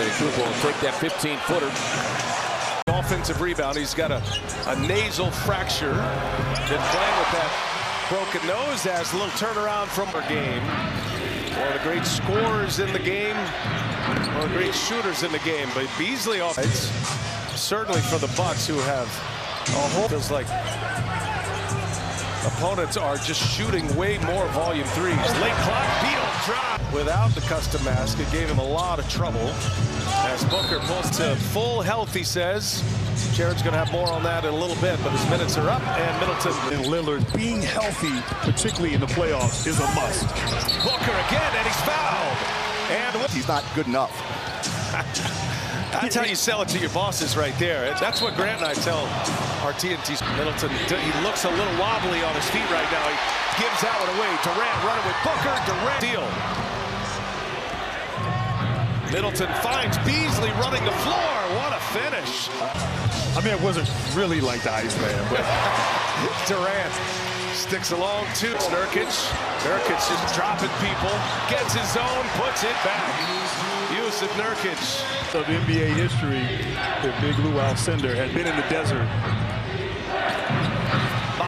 Antetokounmpo will take that 15-footer. Offensive rebound. He's got a nasal fracture. Been playing with that broken nose. Has a little turnaround from our game. One of the great scorers in the game. One of the great shooters in the game. But Beasley offense, certainly for the Bucks, who have a whole feels like opponents are just shooting way more volume threes. Late clock, Beal drop without the custom mask. It gave him a lot of trouble. As Booker pulls to full health, he says. Jared's going to have more on that in a little bit, but his minutes are up, and Middleton. And Lillard being healthy, particularly in the playoffs, is a must. Booker again, and he's fouled. And he's not good enough. That's how you sell it to your bosses right there. That's what Grant and I tell our TNT. Middleton, he looks a little wobbly on his feet right now. He gives that one away. Durant running with Booker. Durant deal. Middleton finds Beasley running the floor. What a finish. I mean, it wasn't really like the Iceman, but Durant sticks along to Nurkic. Nurkic just dropping people. Gets his own, puts it back. Yusuf Nurkic. Of NBA history, the Big Lou Alcindor had been in the desert.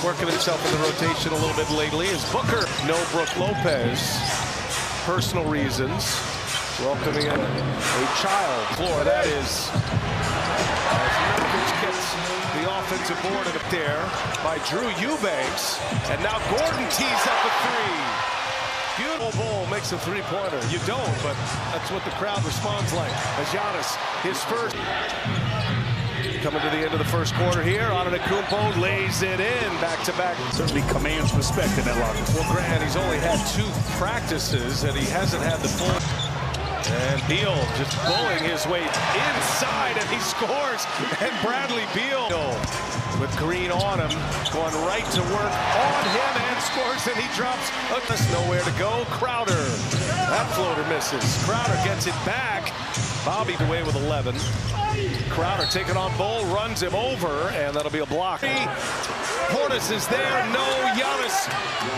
Working himself in the rotation a little bit lately is Booker. No Brook Lopez. Personal reasons. Welcoming a child. Floor, that is. As Nurkic gets the offensive board up there by Drew Eubanks. And now Gordon tees up a three. Beautiful Bull makes a three-pointer. You don't, but that's what the crowd responds like. As Giannis, his first. Coming to the end of the first quarter here. Antetokounmpo lays it in back-to-back. Certainly commands respect in that locker. Well, Grant, he's only had 2 practices, and he hasn't had the full. And Beal just bullying his way inside, and he scores. And Bradley Beal with Green on him, going right to work on him and scores, and he drops. There's nowhere to go. Crowder, that floater misses. Crowder gets it back. Bobby away with 11. Crowder taking on Bull, runs him over, and that'll be a block. Portis is there. No, Giannis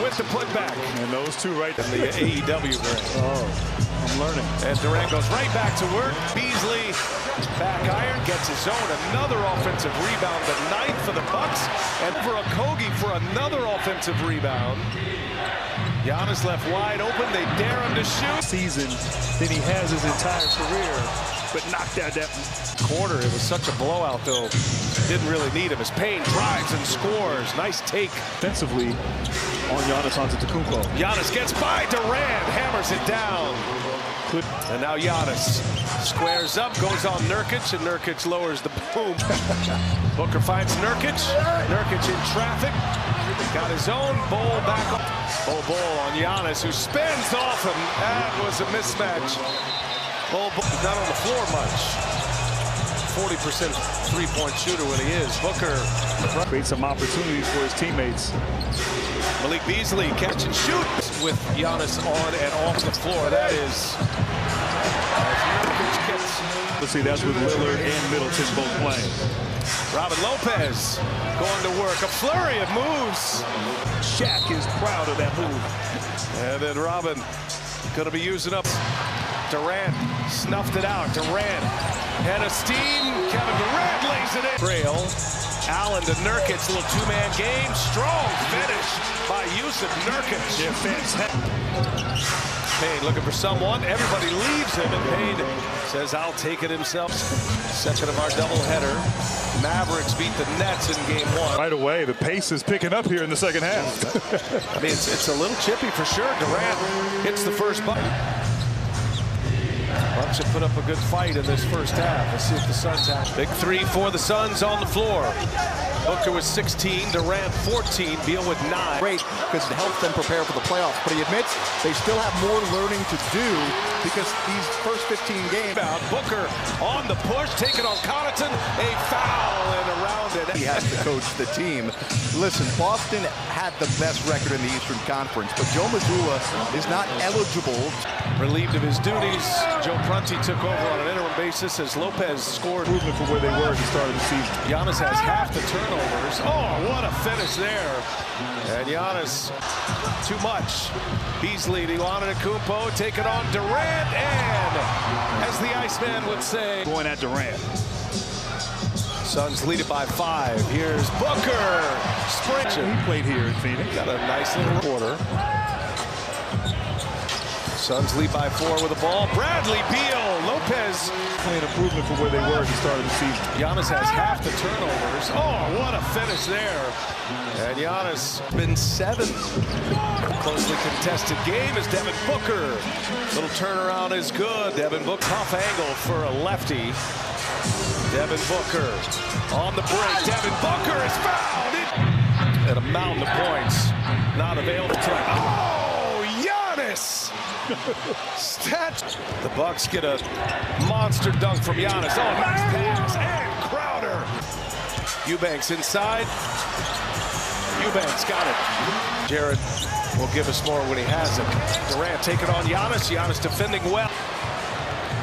with the putback. And those two right in the AEW. Oh. I'm learning. And Durant goes right back to work. Beasley, back iron, gets his own. Another offensive rebound, the 9th for the Bucks. And for a Kogi for another offensive rebound. Giannis left wide open. They dare him to shoot. Season than he has his entire career, but knocked out that quarter. It was such a blowout, though. Didn't really need him. As Payne drives and scores. Nice take. Defensively on Giannis Antetokounmpo. Giannis gets by Durant, hammers it down. And now Giannis squares up, goes on Nurkic, and Nurkic lowers the boom. Booker finds Nurkic. Nurkic in traffic. Got his own. Bull back up. Bull on Giannis, who spins off him. That was a mismatch. Bull not on the floor much. 40% three-point shooter when he is. Booker creates some opportunities for his teammates. Malik Beasley catch and shoot with Giannis on and off the floor. That is. Let's see, that's with Lillard and Middleton both playing. Robin Lopez going to work. A flurry of moves. Shaq is proud of that move. And then Robin going to be using up. Durant snuffed it out. Durant head of steam. Kevin Durant lays it in. Trail. Allen to Nurkic, little 2-man game. Strong finish by Yusuf Nurkic. Defense. Payne looking for someone. Everybody leaves him, and Payne says, I'll take it himself. Second of our doubleheader. Mavericks beat the Nets in game 1. Right away, the pace is picking up here in the second half. I mean, it's a little chippy for sure. Durant hits the first button. Bucks have put up a good fight in this first half. Let's see if the Suns have. Big 3 for the Suns on the floor. Booker with 16, Durant 14, Beal with 9. Great, because it helps them prepare for the playoffs. But he admits they still have more learning to do because these first 15 games. Booker on the push, taking on Connaughton, a foul and around it. He has to coach the team. Listen, Boston had the best record in the Eastern Conference, but Joe Mazzulla is not eligible. Relieved of his duties, Joe Prunty took over on an interim basis as Lopez scored. Improvement from where they were at the start of the season. Giannis has half the turnover. turnovers. Oh, what a finish there. And Giannis, too much. Beasley to Antetokounmpo, take it on Durant, and as the Iceman would say, Going at Durant. Suns lead it by 5. Here's Booker. Sprint. He played here in Phoenix. Got a nice little quarter. Suns lead by 4 with the ball. Bradley Beal. Lopez. An improvement from where they were at the start of the season. Giannis has half the turnovers. Oh, what a finish there. And Giannis been 7. Closely contested game is Devin Booker. Little turnaround is good. Devin Booker. Tough angle for a lefty. Devin Booker on the break. Devin Booker is fouled. And a mountain of points not available tonight. Oh, Giannis. The Bucks get a monster dunk from Giannis. Oh, nice pass. And Crowder. Eubanks inside. Eubanks got it. Jared will give us more when he has it. Durant take it on Giannis. Giannis defending well.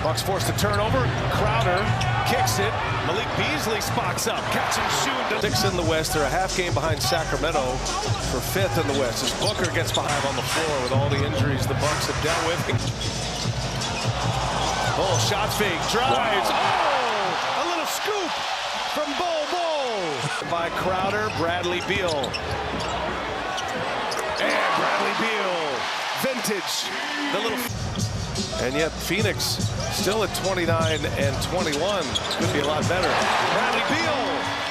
Bucks forced a turnover. Crowder kicks it. Malik Beasley spots up. Catch and shoot. 6 in the West. They're a half game behind Sacramento for 5th in the West. As Booker gets behind on the floor with all the injuries the Bucks have dealt with. Oh, shot fake. Drives. Oh, a little scoop from Bol. By Crowder. Bradley Beal. And Bradley Beal. Vintage. The little... And yet Phoenix still at 29 and 21. Could be a lot better. Bradley Beal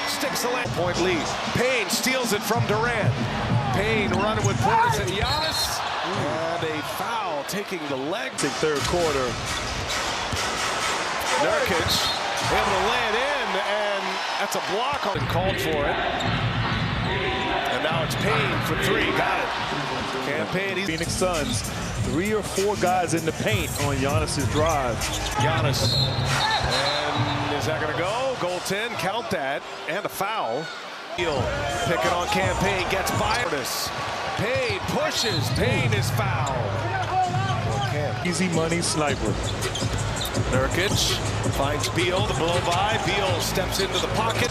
sticks the point lead. Payne steals it from Durant. Payne running with Portis and Giannis. And a foul taking the leg. Third quarter. Nurkic able to lay it in, and that's a block. And called for it. And now it's Payne for 3. Got it. Campaign. Phoenix Suns. 3 or 4 guys in the paint on Giannis's drive. Giannis. And is that going to go? Goal 10. Count that. And a foul. Beal picking on Campaign. Gets by this. Payne pushes. Payne is fouled. Easy money sniper. Nurkic finds Beal. The blow by. Beal steps into the pocket.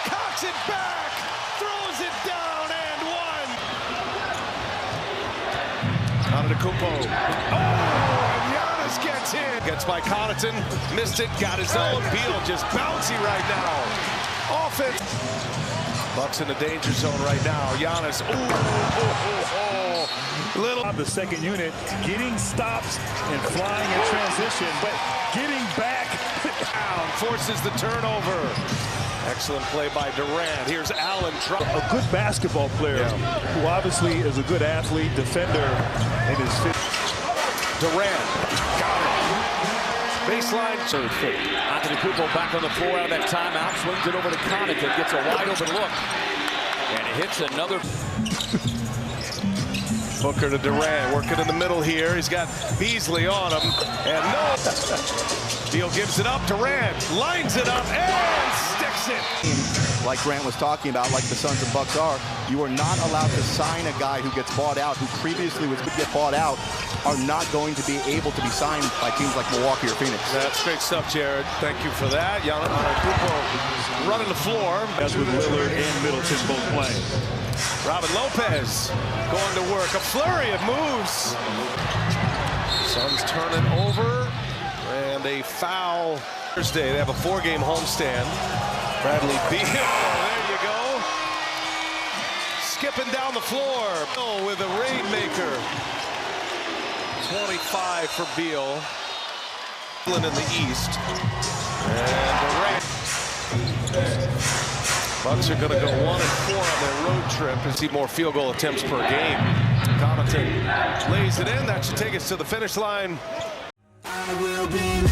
Cocks it back. Throws it down and one. Antetokounmpo. Oh, and Giannis gets in. Gets by Connaughton. Missed it. Got his own. Beal just bouncy right now. Offense. Bucks in the danger zone right now. Giannis. Little. The second unit getting stops and flying in transition, but getting back. Down. Forces the turnover. Excellent play by Durant. Here's Allen. A good basketball player who obviously is a good athlete, defender, and is fit. Durant. Got it. Baseline. Third foot. Antetokounmpo back on the floor out of that timeout. Swings it over to Connaughton. Gets a wide open look. And it hits another. Booker to Durant. Working in the middle here. He's got Beasley on him. And no. Beal gives it up. Durant lines it up and sticks it. Like Grant was talking about, like the Suns and Bucks are, you are not allowed to sign a guy who gets bought out, who previously was going to get bought out, are not going to be able to be signed by teams like Milwaukee or Phoenix. That's great stuff, Jared. Thank you for that. Giannis Antetokounmpo running the floor. That's with Lillard and Middleton both playing. Robin Lopez going to work. A flurry of moves. Suns turn it over. And a foul. Thursday, they have a 4-game homestand. Bradley Beal, there you go. Skipping down the floor. Beal with a rainmaker. 25 for Beal. In the East. And Durant. Bucks are going to go 1-4 on their road trip and see more field goal attempts per game. Connaughton lays it in. That should take us to the finish line. I will be